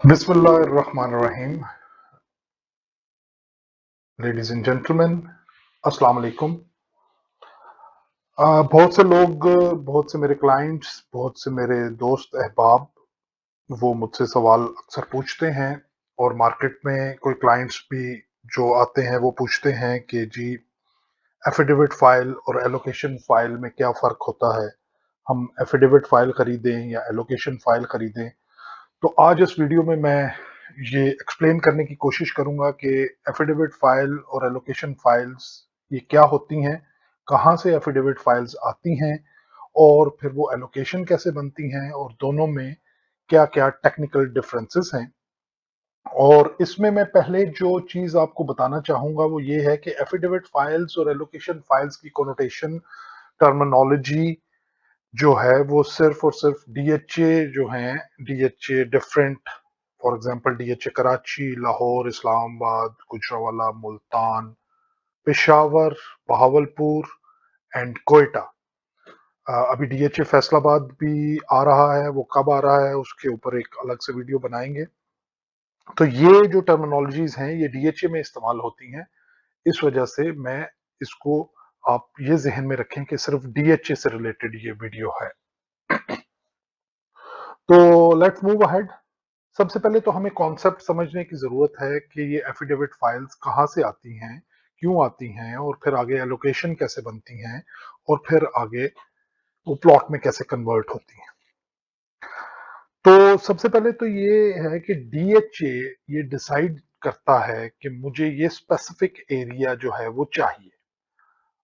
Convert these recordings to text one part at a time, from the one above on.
बिस्मिल्लाहिर्रहमानिर्रहीम। Ladies and gentleman, अस्सलाम वालेकुम। बहुत से लोग, बहुत से मेरे क्लाइंट्स, बहुत से मेरे दोस्त अहबाब वो मुझसे सवाल अक्सर पूछते हैं। और मार्केट में कोई क्लाइंट्स भी जो आते हैं वो पूछते हैं कि जी एफिडेविट फाइल और एलोकेशन फाइल में क्या फ़र्क होता है? हम एफिडेविट फाइल खरीदें या एलोकेशन फाइल खरीदें? तो आज इस वीडियो में मैं ये एक्सप्लेन करने की कोशिश करूंगा कि एफिडेविट फाइल और एलोकेशन फाइल्स ये क्या होती हैं, कहाँ से एफिडेविट फाइल्स आती हैं और फिर वो एलोकेशन कैसे बनती हैं और दोनों में क्या-क्या टेक्निकल डिफरेंसेस हैं। और इसमें मैं पहले जो चीज़ आपको बताना चाहूँगा वो ये है कि एफिडेविट फाइल्स और एलोकेशन फाइल्स की कोनोटेशन, टर्मिनोलॉजी जो है वो सिर्फ़ और सिर्फ़ डीएचए जो हैं, DHA different, for example DHA Karachi, Lahore, Islamabad, Gujranwala, Multan, Peshawar, Bahawalpur and Quetta. अभी डीएचए फैसलाबाद भी आ रहा है, वो कब आ रहा है उसके ऊपर एक अलग से वीडियो बनाएँगे। तो ये जो टर्मिनोलॉजीज़ हैं, ये डीएचए में इस्तेमाल होती हैं। इस वजह से मैं इसको, आप ये ज़हन में रखें कि सिर्फ़ डीएचए से रिलेटेड ये वीडियो है। तो लेट्स मूव अहेड। सबसे पहले तो हमें कॉन्सेप्ट समझने की ज़रूरत है कि ये एफ़िडेविट फाइल्स कहाँ से आती हैं, क्यों आती हैं और फिर आगे एलोकेशन कैसे बनती हैं और फिर आगे वो प्लॉट में कैसे कन्वर्ट होती हैं। तो सबसे पहले तो ये है कि डीएचए ये डिसाइड करता है कि मुझे ये स्पेसिफिक एरिया जो है वो चाहिए।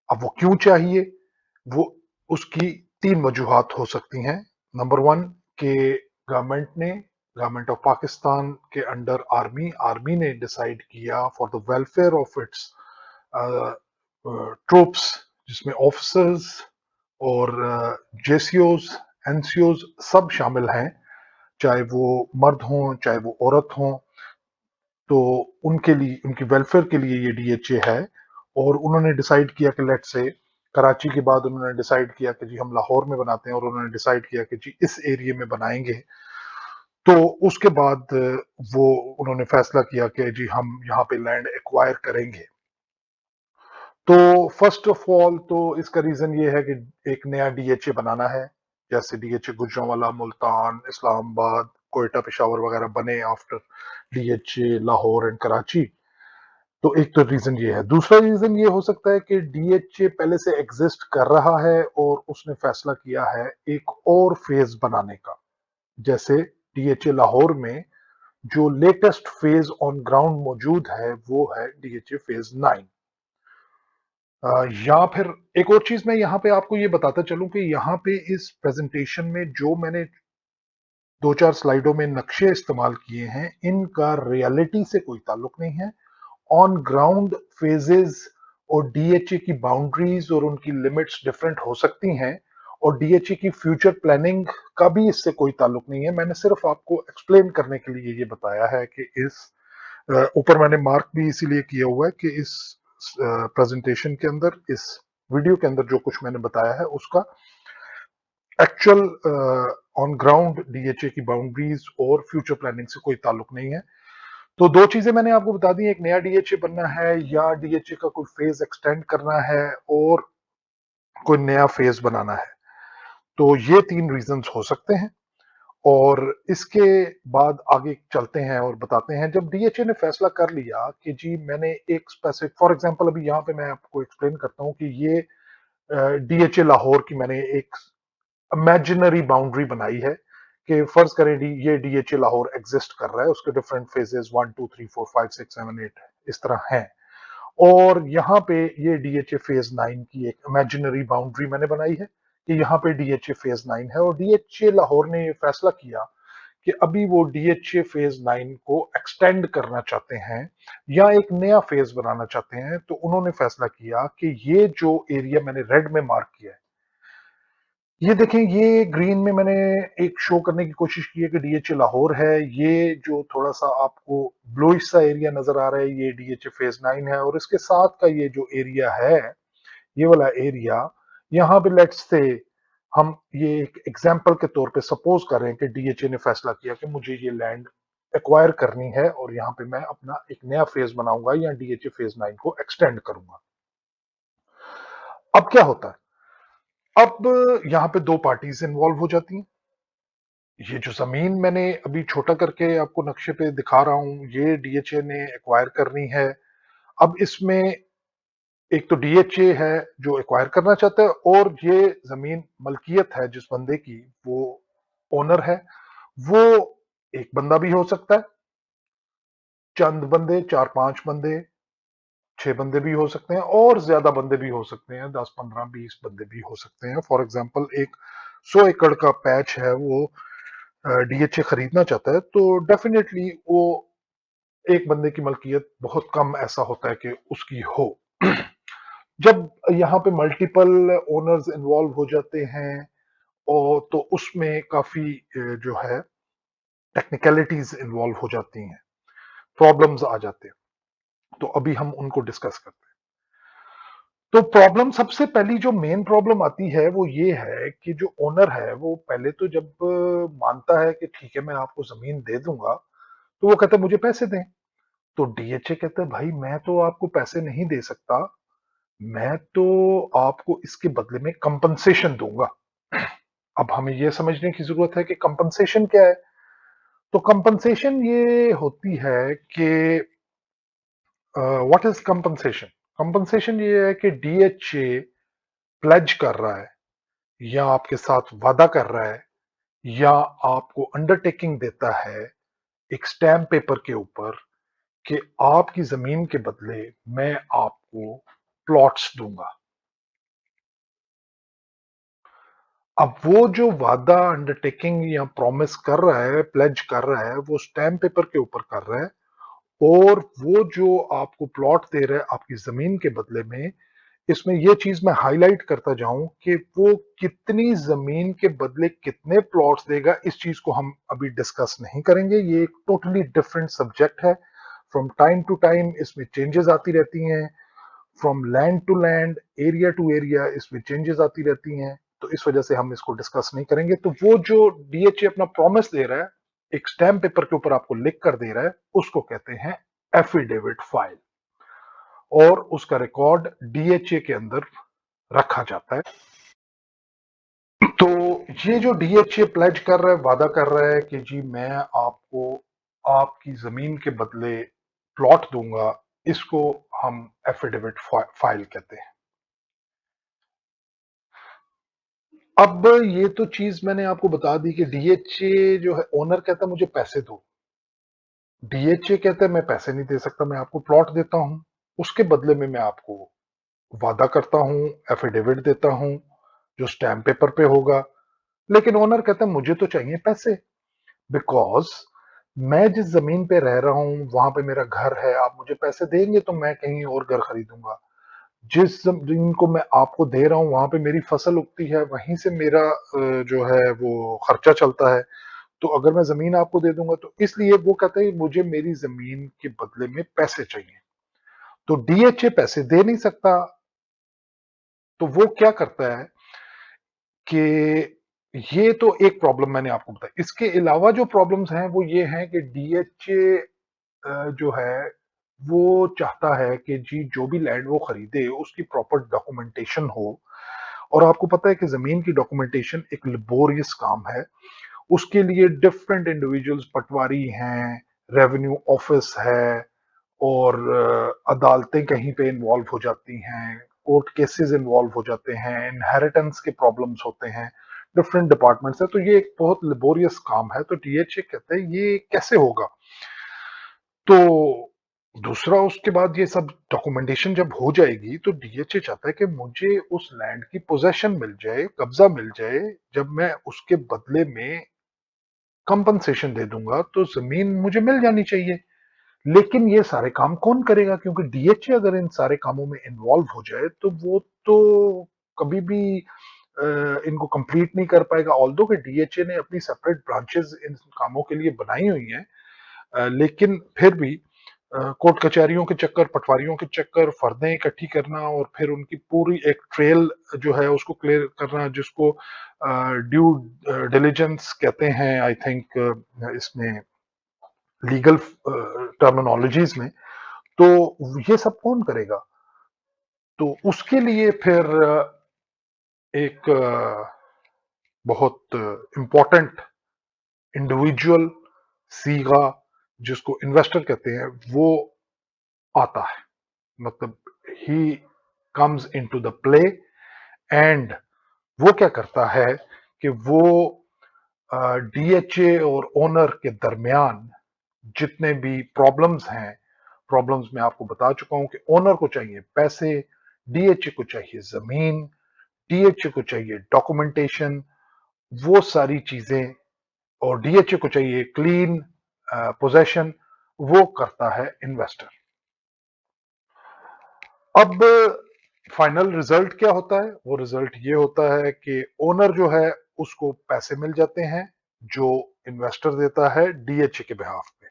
अब वो क्यों चाहिए? वो उसकी 3 वजूहात हो सकती हैं। नंबर 1 कि गवर्नमेंट ऑफ पाकिस्तान के अंडर आर्मी ने डिसाइड किया for the welfare of its troops, जिसमें ऑफिसर्स और जेसीओज, एनसीओज सब शामिल हैं, चाहे वो मर्द हों, चाहे वो औरत हों। तो उनके लिए, उनकी वेलफेयर के लिए ये डीएचए है। और उन्होंने डिसाइड किया कि लेट्स से कराची के बाद उन्होंने डिसाइड किया कि जी हम लाहौर में बनाते हैं और उन्होंने डिसाइड किया कि जी इस एरिया में बनाएंगे। तो उसके बाद वो उन्होंने फैसला किया कि जी हम यहाँ पे लैंड एक्वायर करेंगे। तो फर्स्ट ऑफ ऑल तो इसका रीजन ये है कि एक नया डीएचए बनाना है। जैसे डीएचए गुजरांवाला, मुल्तान, इस्लामाबाद, कोयटा, पेशावर वगैरह बने after DHA Lahore and Karachi. तो एक तो रीजन ये है। दूसरा रीजन ये हो सकता है कि डीएचए पहले से एग्जिस्ट कर रहा है और उसने फैसला किया है एक और फेज बनाने का। जैसे डीएचए लाहौर में जो लेटेस्ट फेज ऑन ग्राउंड मौजूद है वो है डीएचए फेज 9। या फिर एक और चीज मैं यहाँ पे आपको ये बताता चलूं कि यहाँ पे इस प्रेजेंटेशन में जो मैंने 2-4 स्लाइडों में नक्शे इस्तेमाल किए हैं, इनका रियलिटी से कोई ताल्लुक नहीं है। ऑन ग्राउंड फेजेस और डीएचए की बाउंड्रीज और उनकी लिमिट्स डिफरेंट हो सकती हैं और डीएचए की फ्यूचर प्लानिंग का भी इससे कोई ताल्लुक नहीं है। मैंने सिर्फ आपको एक्सप्लेन करने के लिए ये बताया है कि इस ऊपर मैंने मार्क भी इसीलिए किया हुआ है कि इस प्रेजेंटेशन के अंदर, इस वीडियो के अंदर जो कुछ मैंने बताया है उसका एक्चुअल ऑन ग्राउंड डीएचए की बाउंड्रीज और फ्यूचर प्लानिंग से कोई ताल्लुक नहीं है। तो 2 चीज़ें मैंने आपको बता दी, एक नया डीएचए बनना है या डीएचए का कोई फ़ेज़ एक्सटेंड करना है और कोई नया फ़ेज़ बनाना है। तो ये 3 रीज़न्स हो सकते हैं। और इसके बाद आगे चलते हैं और बताते हैं, जब डीएचए ने फ़ैसला कर लिया कि जी मैंने एक स्पेसिफ़िक, फॉर एग्ज़ाम्पल अभी यहाँ पे मैं आपको एक्सप्लेन करता हूँ कि ये डीएचए लाहौर की मैंने एक इमेजिनरी बाउंड्री बनाई है कि फर्ज करें ये डीएचए लाहौर एग्जिस्ट कर रहा है, उसके डिफरेंट फेजेस 1 2 3 4 5 6 7 8 इस तरह हैं। और यहाँ पे ये डीएचए फेज 9 की एक इमेजिनरी बाउंड्री मैंने बनाई है कि यहाँ पे डीएचए फेज 9 है और डीएचए लाहौर ने ये फैसला किया कि अभी वो डीएचए फेज 9 को एक्सटेंड करना चाहते हैं या एक नया फेज बनाना चाहते हैं। तो उन्होंने फैसला किया कि ये जो एरिया मैंने रेड में मार्क किया है, ये देखें, ये ग्रीन में मैंने एक शो करने की कोशिश की है कि डीएचए लाहौर है। ये जो थोड़ा-सा आपको ब्लूइश सा एरिया नज़र आ रहा है, ये डीएचए फेज़ 9 है और इसके साथ का ये जो एरिया है, ये वाला एरिया, यहाँ पे लेट्स से हम ये एक एग्ज़ाम्पल के तौर पे सपोज़ कर रहे हैं कि डीएचए ने फैसला किया कि मुझे ये लैंड एक्वायर करनी है और यहाँ पे मैं अपना एक नया फेज बनाऊंगा या डीएचए फेज 9 को एक्सटेंड करूंगा। अब क्या होता है, अब यहाँ पे दो पार्टीज इन्वॉल्व हो जाती हैं। ये जो जमीन मैंने अभी छोटा करके आपको नक्शे पे दिखा रहा हूं, ये डीएचए ने एक्वायर करनी है। अब इसमें एक तो डीएचए है जो एक्वायर करना चाहता है, और ये जमीन मलकियत है जिस बंदे की, वो ओनर है। वो एक बंदा भी हो सकता है, चंद बंदे, 4-5 बंदे, 6 बंदे भी हो सकते हैं, और ज्यादा बंदे भी हो सकते हैं, 10-15-20 बंदे भी हो सकते हैं। फॉर एग्जाम्पल, एक 100 एकड़ का पैच है, वो डीएचए खरीदना चाहता है, तो डेफिनेटली वो एक बंदे की मलकियत बहुत कम ऐसा होता है कि उसकी हो। जब यहाँ पे मल्टीपल ओनर्स इन्वॉल्व हो जाते हैं, और तो उसमें काफी जो है टेक्निकलिटीज इन्वॉल्व हो जाती हैं, प्रॉब्लम्स आ जाते हैं। तो अभी हम उनको डिस्कस करते हैं। तो प्रॉब्लम, सबसे पहली जो मेन प्रॉब्लम आती है वो ये है कि जो ओनर है वो पहले तो जब मानता है कि ठीक है मैं आपको जमीन दे दूंगा, तो वो कहता है मुझे पैसे दें। तो डीएचए कहता है भाई मैं तो आपको पैसे नहीं दे सकता, मैं तो आपको इसके बदले में कंपनसेशन दूंगा। अब हमें यह समझने की जरूरत है कि कंपनसेशन क्या है। तो कंपनसेशन ये होती है कि व्हाट इज कंपनसेशन। कंपनसेशन ये है कि डीएचए प्लेज कर रहा है, या आपके साथ वादा कर रहा है, या आपको अंडरटेकिंग देता है एक स्टैम्प पेपर के ऊपर कि आपकी जमीन के बदले मैं आपको प्लॉट्स दूंगा। अब वो जो वादा, अंडरटेकिंग या प्रॉमिस कर रहा है, प्लेज कर रहा है, वो स्टैम्प पेपर के ऊपर कर रहा है। और वो जो आपको प्लॉट दे रहा है आपकी जमीन के बदले में, इसमें ये चीज मैं हाईलाइट करता जाऊं कि वो कितनी जमीन के बदले कितने प्लॉट्स देगा, इस चीज को हम अभी डिस्कस नहीं करेंगे। ये एक टोटली डिफरेंट सब्जेक्ट है। फ्रॉम टाइम टू टाइम इसमें चेंजेस आती रहती हैं, from land to land, area to area इसमें चेंजेस आती रहती हैं। तो इस वजह से हम इसको डिस्कस नहीं करेंगे। तो वो जो डीएचए अपना प्रॉमिस दे रहा है, एक स्टैम्प पेपर के ऊपर आपको लिख कर दे रहा है, उसको कहते हैं एफिडेविट फाइल, और उसका रिकॉर्ड डीएचए के अंदर रखा जाता है। तो ये जो डीएचए प्लेज कर रहा है, वादा कर रहा है कि जी मैं आपको आपकी जमीन के बदले प्लॉट दूंगा, इसको हम एफिडेविट फाइल कहते हैं। अब ये तो चीज मैंने आपको बता दी कि डीएचए जो है, ओनर कहता है मुझे पैसे दो, डीएचए कहता है मैं पैसे नहीं दे सकता, मैं आपको प्लॉट देता हूं, उसके बदले में मैं आपको वादा करता हूं, एफिडेविट देता हूं जो स्टैम्प पेपर पे होगा। लेकिन ओनर कहता है मुझे तो चाहिए पैसे, बिकॉज मैं जिस जमीन पे रह रहा हूं वहां पे मेरा घर है, आप मुझे पैसे देंगे तो मैं कहीं और घर खरीदूंगा। जिस जमीन को मैं आपको दे रहा हूं वहां पे मेरी फसल उगती है, वहीं से मेरा जो है वो खर्चा चलता है। तो अगर मैं जमीन आपको दे दूंगा, तो इसलिए वो कहते हैं मुझे मेरी जमीन के बदले में पैसे चाहिए। तो डीएचए पैसे दे नहीं सकता, तो वो क्या करता है कि ये तो एक प्रॉब्लम मैंने आपको बताई। इसके अलावा जो प्रॉब्लम्स हैं वो ये हैं कि डीएचए जो है वो चाहता है कि जी जो भी लैंड वो खरीदे उसकी प्रॉपर डॉक्यूमेंटेशन हो। और आपको पता है कि जमीन की डॉक्यूमेंटेशन एक लेबोरियस काम है। उसके लिए डिफरेंट इंडिविजुअल्स, पटवारी हैं, रेवेन्यू ऑफिस है, और अदालतें कहीं पे इन्वॉल्व हो जाती हैं, कोर्ट केसेस इन्वॉल्व हो जाते हैं, इनहेरिटेंस के प्रॉब्लम्स होते हैं, डिफरेंट डिपार्टमेंट्स है। तो ये एक बहुत लेबोरियस काम है। तो डीएचए कहते हैं ये कैसे होगा। तो दूसरा, उसके बाद ये सब डॉक्यूमेंटेशन जब हो जाएगी, तो डीएचए चाहता है कि मुझे उस लैंड की पोजेशन मिल जाए, कब्जा मिल जाए। जब मैं उसके बदले में कंपनसेशन दे दूंगा तो जमीन मुझे मिल जानी चाहिए। लेकिन ये सारे काम कौन करेगा, क्योंकि डीएचए अगर इन सारे कामों में इन्वॉल्व हो जाए तो वो तो कभी भी इनको कंप्लीट नहीं कर पाएगा। ऑल्दो कि डीएचए ने अपनी सेपरेट ब्रांचेस इन कामों के लिए बनाई हुई हैं, लेकिन फिर भी कोर्ट कचहरियों के चक्कर, पटवारियों के चक्कर, फर्दें इकट्ठी करना, और फिर उनकी पूरी एक ट्रेल जो है उसको क्लियर करना, जिसको ड्यू डिलिजेंस कहते हैं, आई थिंक इसमें लीगल टर्मिनोलॉजीज में, तो ये सब कौन करेगा? तो उसके लिए फिर एक बहुत इंपॉर्टेंट इंडिविजुअल सीगा, जिसको इन्वेस्टर कहते हैं, वो आता है। मतलब he comes into the play, and वो क्या करता है कि वो डीएचए और ओनर के दरमियान जितने भी प्रॉब्लम्स हैं, प्रॉब्लम्स मैं आपको बता चुका हूं कि ओनर को चाहिए पैसे, डीएचए को चाहिए जमीन, डीएचए को चाहिए डॉक्यूमेंटेशन, वो सारी चीजें, और डीएचए को चाहिए क्लीन पोजेशन, वो करता है इन्वेस्टर। अब फाइनल रिजल्ट क्या होता है? वो रिजल्ट ये होता है कि ओनर जो है उसको पैसे मिल जाते हैं जो इन्वेस्टर देता है डीएचए के बिहाफ पे।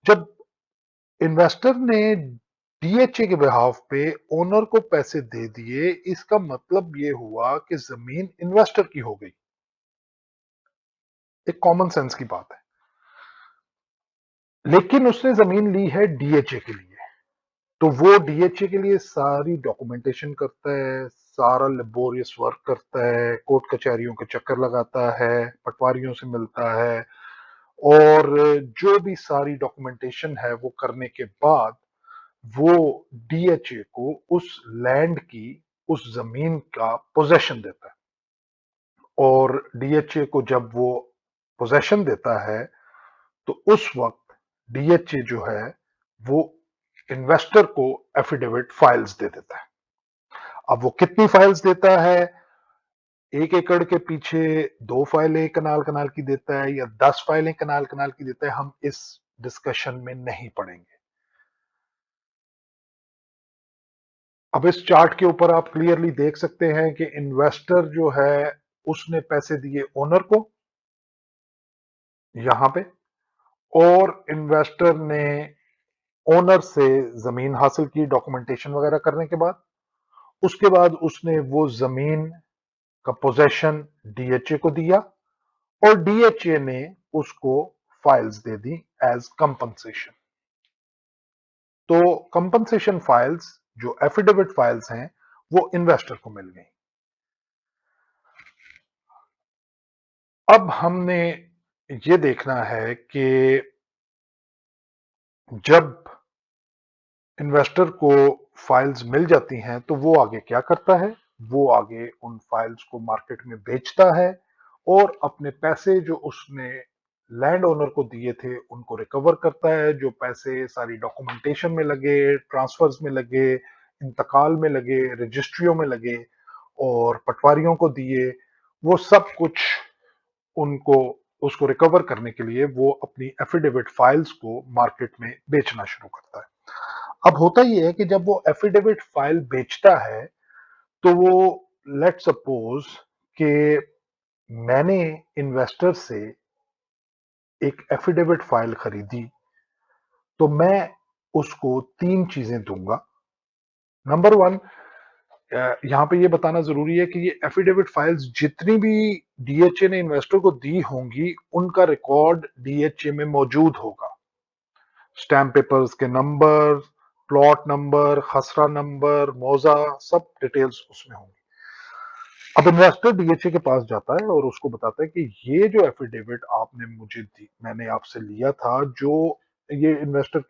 जब इन्वेस्टर ने डीएचए के बिहाफ पे ओनर को पैसे दे दिए, इसका मतलब ये हुआ कि जमीन इन्वेस्टर की हो गई। एक कॉमन सेंस की बात है। लेकिन उसने जमीन ली है डीएचए के लिए, तो वो डीएचए के लिए सारी डॉक्यूमेंटेशन करता है, सारा लेबोरियस वर्क करता है, कोर्ट कचहरियों के चक्कर लगाता है, पटवारियों से मिलता है, और जो भी सारी डॉक्यूमेंटेशन है वो करने के बाद वो डीएचए को उस लैंड की, उस जमीन का पोजेशन देता है। और डीएचए को जब वो पोजेशन देता है, तो उस वक्त डीएचए जो है वो इन्वेस्टर को एफिडेविट फाइल्स दे देता है। अब वो कितनी फाइल्स देता है? 1 एकड़ के पीछे 2 फाइलें कनाल कनाल की देता है या 10 फाइलें कनाल कनाल की देता है, हम इस डिस्कशन में नहीं पड़ेंगे। अब इस चार्ट के ऊपर आप क्लियरली देख सकते हैं कि इन्वेस्टर जो है उसने पैसे दिए ओनर को यहां पे, और इन्वेस्टर ने ओनर से जमीन हासिल की डॉक्यूमेंटेशन वगैरह करने के बाद। उसके बाद उसने वो जमीन का पोजेशन डीएचए को दिया, और डीएचए ने उसको फाइल्स दे दी एज कंपनसेशन। तो कंपनसेशन फाइल्स, जो एफिडेविट फाइल्स हैं, वो इन्वेस्टर को मिल गई। अब हमने ये देखना है कि जब इन्वेस्टर को फाइल्स मिल जाती हैं तो वो आगे क्या करता है? वो आगे उन फाइल्स को मार्केट में बेचता है, और अपने पैसे जो उसने लैंड ओनर को दिए थे उनको रिकवर करता है। जो पैसे सारी डॉक्यूमेंटेशन में लगे, ट्रांसफर्स में लगे, इंतकाल में लगे, रजिस्ट्रियों में लगे, और पटवारियों को दिए, वो सब कुछ उनको, उसको रिकवर करने के लिए वो अपनी एफिडेविट फाइल्स को मार्केट में बेचना शुरू करता है। अब होता ही है कि जब वो एफिडेविट फाइल बेचता है, तो वो, लेट सपोज कि मैंने इन्वेस्टर से एक एफिडेविट फाइल खरीदी, तो मैं उसको 3 चीजें दूंगा। नंबर 1, यहां पे ये बताना जरूरी है कि ये एफिडेविट फाइल्स जितनी भी डीएचए ने इन्वेस्टर को दी होंगी, उनका रिकॉर्ड डीएचए में मौजूद होगा। स्टैम्प पेपर्स के नंबर, प्लॉट नंबर, खसरा नंबर, मौजा, सब डिटेल्स उसमें होंगी। अब इन्वेस्टर डीएचए के पास जाता है और उसको बताता है कि ये जो एफिडेविट आपने मुझे दी, मैंने आपसे लिया था, जो ये इन्वेस्टर,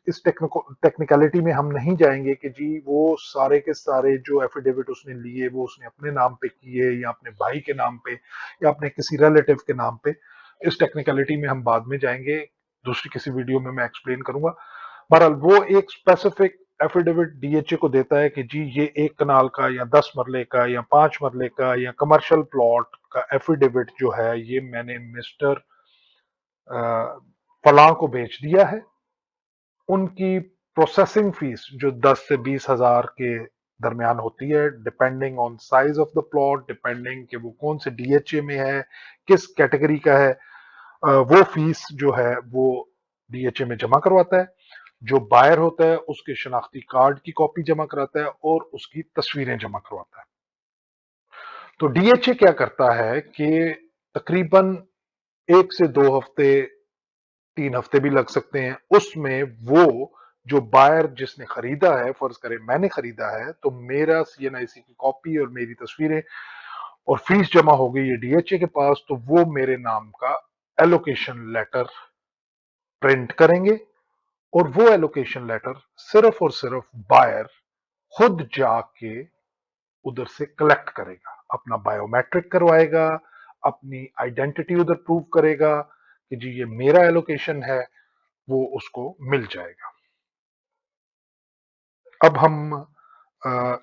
इस टेक्निकलिटी में हम नहीं जाएंगे कि जी वो सारे के सारे जो एफिडेविट उसने लिए वो उसने अपने नाम पे किए या अपने भाई के नाम पे या अपने किसी रिलेटिव के नाम पे। इस टेक्निकलिटी में हम बाद में जाएंगे, दूसरी किसी वीडियो में मैं एक्सप्लेन करूंगा। बहरहाल वो एक स्पेसिफिक एफिडेविट डीएचए को देता है कि जी ये 1 कनाल का या 10 मरले का या 5 मरले का या कमर्शियल प्लॉट का एफिडेविट जो है, ये मैंने मिस्टर फलां को बेच दिया है। उनकी प्रोसेसिंग फीस जो 10 से 20 हजार के दरमियान होती है, depending on size of the plot, depending कि वो कौन से डीएचए में है, किस कैटेगरी का है, वो फीस जो है वो डीएचए में जमा करवाता है। जो बायर होता है उसके शनाख्ती कार्ड की कॉपी जमा कराता है और उसकी तस्वीरें जमा करवाता है। तो डीएचए क्या करता है कि तकरीबन 1 से 2 हफ्ते 3 हफ्ते भी लग सकते हैं। उसमें वो जो बायर जिसने खरीदा है, फर्ज करें मैंने खरीदा है, तो मेरा सीएनआईसी की कॉपी और मेरी तस्वीरें और फीस जमा हो गई है डीएचए के पास, तो वो मेरे नाम का एलोकेशन लेटर प्रिंट करेंगे और वो एलोकेशन लेटर सिर्फ और सिर्फ बायर खुद जाके उधर से कलेक्ट करेगा, अपना बायोमेट्रिक करवाएगा, अपनी आइडेंटिटी उधर प्रूव करेगा कि जी ये मेरा एलोकेशन है, वो उसको मिल जाएगा। अब हम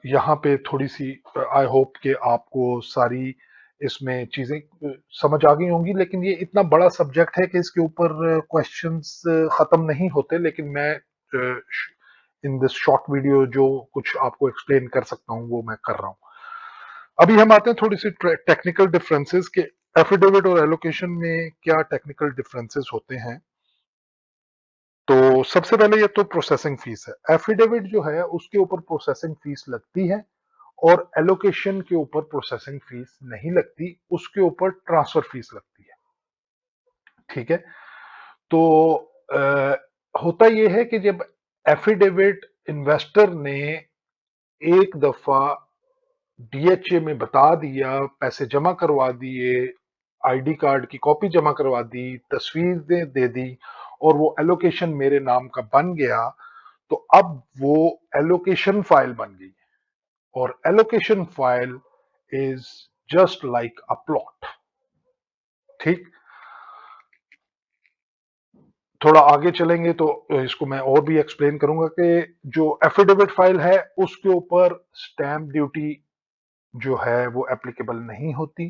यहाँ पे थोड़ी सी आई होप कि आपको सारी इसमें चीजें समझ आ गई होंगी, लेकिन ये इतना बड़ा सब्जेक्ट है कि इसके ऊपर क्वेश्चंस खत्म नहीं होते, लेकिन मैं इन दिस शॉर्ट वीडियो जो कुछ आपको एक्सप्लेन कर सकता हूँ वो मैं कर रहा हूँ। अभी हम आते हैं थोड़ी सी टेक्निकल डिफरेंसेस के, एफिडेविट और एलोकेशन में क्या टेक्निकल डिफरेंसेस होते हैं। तो सबसे पहले ये तो प्रोसेसिंग फीस है। एफिडेविट जो है उसके ऊपर प्रोसेसिंग फीस लगती है और एलोकेशन के ऊपर प्रोसेसिंग फीस नहीं लगती, उसके ऊपर ट्रांसफर फीस लगती है। ठीक है, तो होता यह है कि जब एफिडेविट इन्वेस्टर ने एक दफा डीएचए में बता दिया, पैसे जमा करवा दिए, आईडी कार्ड की कॉपी जमा करवा दी, तस्वीर दे दी और वो एलोकेशन मेरे नाम का बन गया, तो अब वो एलोकेशन फाइल बन गई और allocation file is just like a plot. ठीक, थोड़ा आगे चलेंगे तो इसको मैं और भी एक्सप्लेन करूंगा कि जो एफिडेविट फाइल है उसके ऊपर स्टैंप ड्यूटी जो है वो एप्लीकेबल नहीं होती,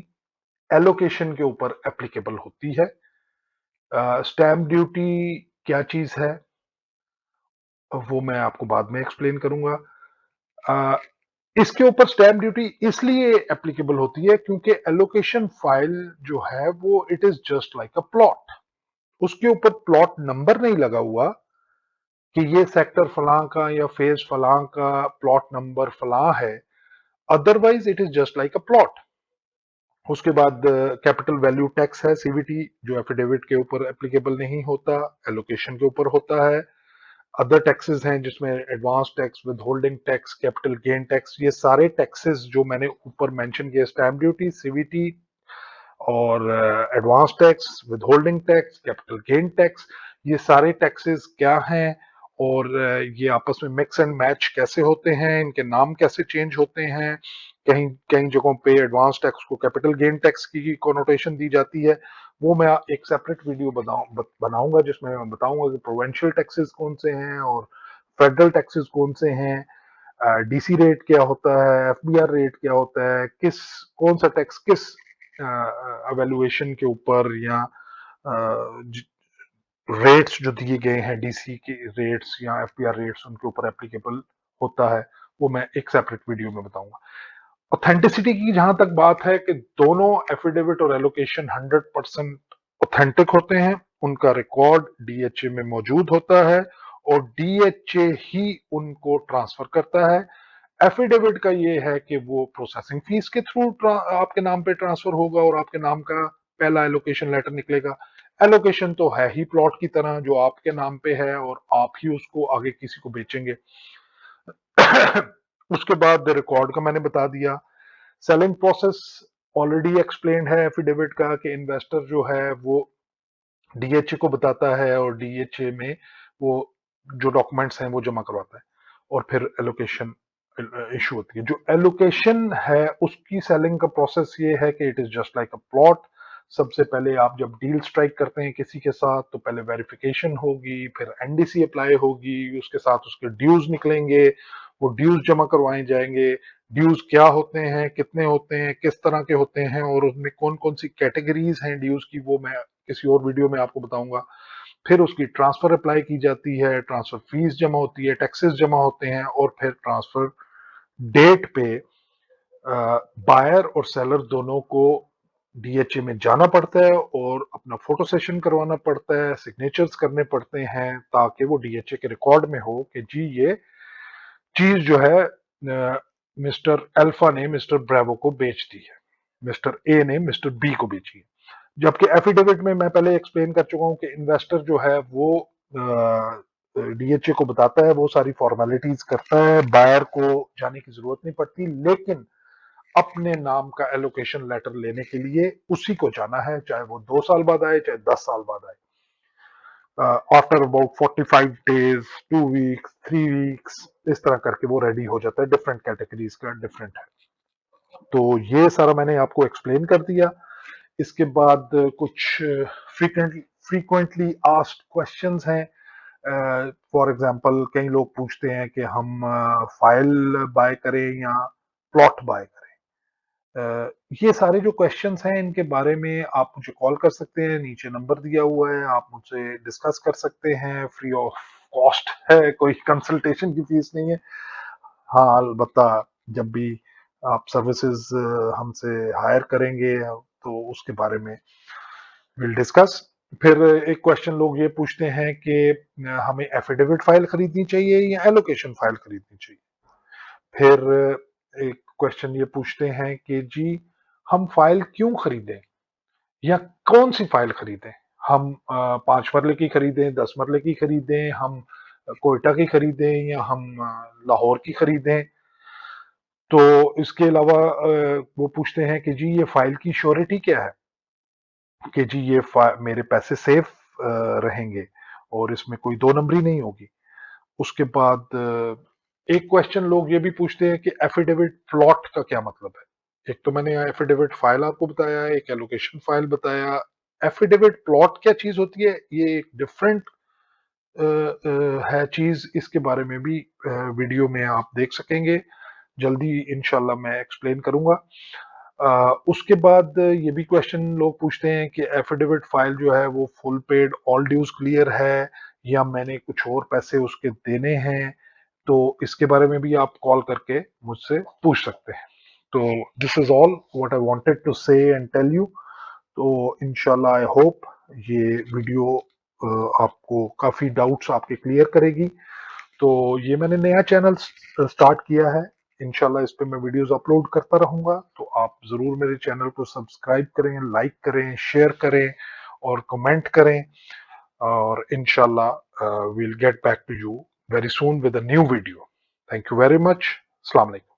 एलोकेशन के ऊपर एप्लीकेबल होती है। स्टैंप ड्यूटी क्या चीज है वो मैं आपको बाद में एक्सप्लेन करूंगा। अ, इसके ऊपर स्टैंप ड्यूटी इसलिए एप्लीकेबल होती है क्योंकि एलोकेशन फाइल जो है वो it is just like a plot, उसके ऊपर प्लॉट नंबर नहीं लगा हुआ कि ये सेक्टर फलां का या फेज फलां का प्लॉट नंबर फलां है, otherwise it is just like a plot. उसके बाद कैपिटल वैल्यू टैक्स है सीवीटी, जो एफिडेविट के ऊपर एप्लीकेबल नहीं होता, एलोकेशन के ऊपर होता है। अदर टैक्सेस हैं जिसमें advance tax, with holding tax, capital gain tax, ये सारे टैक्सेस जो मैंने ऊपर मेंशन किए, स्टैम्प ड्यूटी, सीवीटी और advance tax, with holding tax, capital gain tax, ये सारे टैक्सेस क्या हैं और ये आपस में मिक्स एंड मैच कैसे होते हैं, इनके नाम कैसे चेंज होते हैं, कहीं कहीं जगहों पे एडवांस टैक्स को कैपिटल गेन टैक्स की कोनोटेशन दी जाती है, वो मैं एक सेपरेट वीडियो बनाऊंगा जिसमें मैं बताऊंगा कि प्रोविंशियल टैक्सेस कौन से हैं और फेडरल टैक्सेस कौन से हैं, डीसी रेट क्या होता है, एफबीआर रेट क्या होता है, किस कौन सा टैक्स किस एवेल्युएशन के ऊपर या रेट्स जो दिए गए हैं डीसी के रेट्स या एफबीआर रेट्स उनके ऊपर एप्लीकेबल होता है, वो मैं एक सेपरेट वीडियो में बताऊंगा। ऑथेंटिसिटी की जहां तक बात है कि दोनों एफिडेविट और एलोकेशन 100% ऑथेंटिक होते हैं, उनका रिकॉर्ड डीएचए में मौजूद होता है और डीएचए ही उनको ट्रांसफर करता है। एफिडेविट का ये है कि वो प्रोसेसिंग फीस के थ्रू आपके नाम पे ट्रांसफर होगा और आपके नाम का पहला एलोकेशन लेटर निकलेगा। एलोकेशन तो है ही प्लॉट की तरह जो आपके नाम पे है और आप ही उसको आगे किसी को बेचेंगे। उसके बाद रिकॉर्ड का मैंने बता दिया। सेलिंग प्रोसेस ऑलरेडी एक्सप्लेन्ड है एफिडेविट का कि इन्वेस्टर जो है वो डीएचए को बताता है और डीएचए में वो जो डॉक्यूमेंट्स हैं वो जमा करवाता है और फिर एलोकेशन इशू होती है। जो एलोकेशन है उसकी सेलिंग का प्रोसेस ये है कि it is just like a plot. सबसे पहले आप जब डील स्ट्राइक करते हैं किसी के साथ तो पहले वेरिफिकेशन होगी, फिर एनडीसी अप्लाई होगी, उसके साथ उसके ड्यूज निकलेंगे, वो ड्यूज जमा करवाए जाएंगे। ड्यूज क्या होते हैं, कितने होते हैं, किस तरह के होते हैं और उसमें कौन कौन सी कैटेगरीज हैं ड्यूज की, वो मैं किसी और वीडियो में आपको बताऊंगा। फिर उसकी ट्रांसफर अप्लाई की जाती है, ट्रांसफर फीस जमा होती है, टैक्सेस जमा होते हैं और फिर ट्रांसफर डेट पे बायर और सेलर दोनों को डीएचए में जाना पड़ता है और अपना फोटो सेशन करवाना पड़ता है, सिग्नेचर्स करने पड़ते हैं ताकि वो डीएचए के रिकॉर्ड में हो कि जी ये चीज जो है मिस्टर अल्फा ने मिस्टर ब्रेवो को बेच दी है, मिस्टर ए ने मिस्टर बी को बेची है। जबकि एफिडेविट में मैं पहले एक्सप्लेन कर चुका हूं कि इन्वेस्टर जो है वो डीएचए को बताता है, वो सारी फॉर्मेलिटीज करता है, बायर को जाने की जरूरत नहीं पड़ती, लेकिन अपने नाम का एलोकेशन लेटर लेने के लिए उसी को जाना है, चाहे वो 2 साल बाद आए चाहे 10 साल बाद आए। After about 45 days, 2 weeks, 3 weeks, इस तरह करके वो रेडी हो जाता है। डिफरेंट कैटेगरीज का डिफरेंट है। तो ये सारा मैंने आपको एक्सप्लेन कर दिया। इसके बाद कुछ फ्रीक्वेंटली फ्रीक्वेंटली आस्क्ड क्वेश्चंस हैं। फॉर एग्जांपल कई लोग पूछते हैं कि हम फाइल बाय करें या प्लॉट बाय करें। ये सारे जो क्वेश्चंस हैं इनके बारे में आप मुझे कॉल कर सकते हैं, नीचे नंबर दिया हुआ है, आप मुझसे डिस्कस कर सकते हैं, फ्री ऑफ कॉस्ट है, कोई कंसल्टेशन की फीस नहीं है। हाँ, अलबत्ता जब भी आप सर्विसेज हमसे हायर करेंगे तो उसके बारे में विल डिस्कस। फिर एक क्वेश्चन लोग ये पूछते हैं कि हमें एफिडेविट फाइल खरीदनी चाहिए या एलोकेशन फाइल खरीदनी चाहिए। फिर एक क्वेश्चन ये पूछते हैं कि जी हम फाइल क्यों खरीदें या कौन सी फाइल खरीदें। हम 5 मरले की खरीदें, 10 मरले की खरीदें, हम कोयटा की खरीदें या हम लाहौर की खरीदें। तो इसके अलावा वो पूछते हैं कि जी ये फाइल की श्योरिटी क्या है, कि जी ये मेरे पैसे सेफ रहेंगे और इसमें कोई दो नंबरी नहीं होगी। उसके बाद एक क्वेश्चन लोग ये भी पूछते हैं कि एफिडेविट प्लॉट का क्या मतलब है। एक तो मैंने एफिडेविट फाइल आपको बताया, एक एलोकेशन फाइल बताया। एफिडेविट प्लॉट क्या चीज होती है, ये एक डिफरेंट है चीज। इसके बारे में भी वीडियो में आप देख सकेंगे, जल्दी इंशाल्लाह मैं एक्सप्लेन करूंगा। उसके बाद ये भी क्वेश्चन लोग पूछते हैं कि एफिडेविट फाइल जो है वो full paid all dues clear है या मैंने कुछ और पैसे उसके देने हैं। तो इसके बारे में भी आप कॉल करके मुझसे पूछ सकते हैं। तो this is all what I wanted to say and tell you. तो इंशाल्लाह आई होप ये वीडियो आपको काफी डाउट्स आपके क्लियर करेगी। तो ये मैंने नया चैनल स्टार्ट किया है, इंशाल्लाह इस पे मैं वीडियोस अपलोड करता रहूंगा। तो आप जरूर मेरे चैनल को सब्सक्राइब करें, लाइक करें, शेयर करें और कमेंट करें। और इंशाल्लाह we'll get back to you very soon with a new video. Thank you very much. Assalamu alaikum.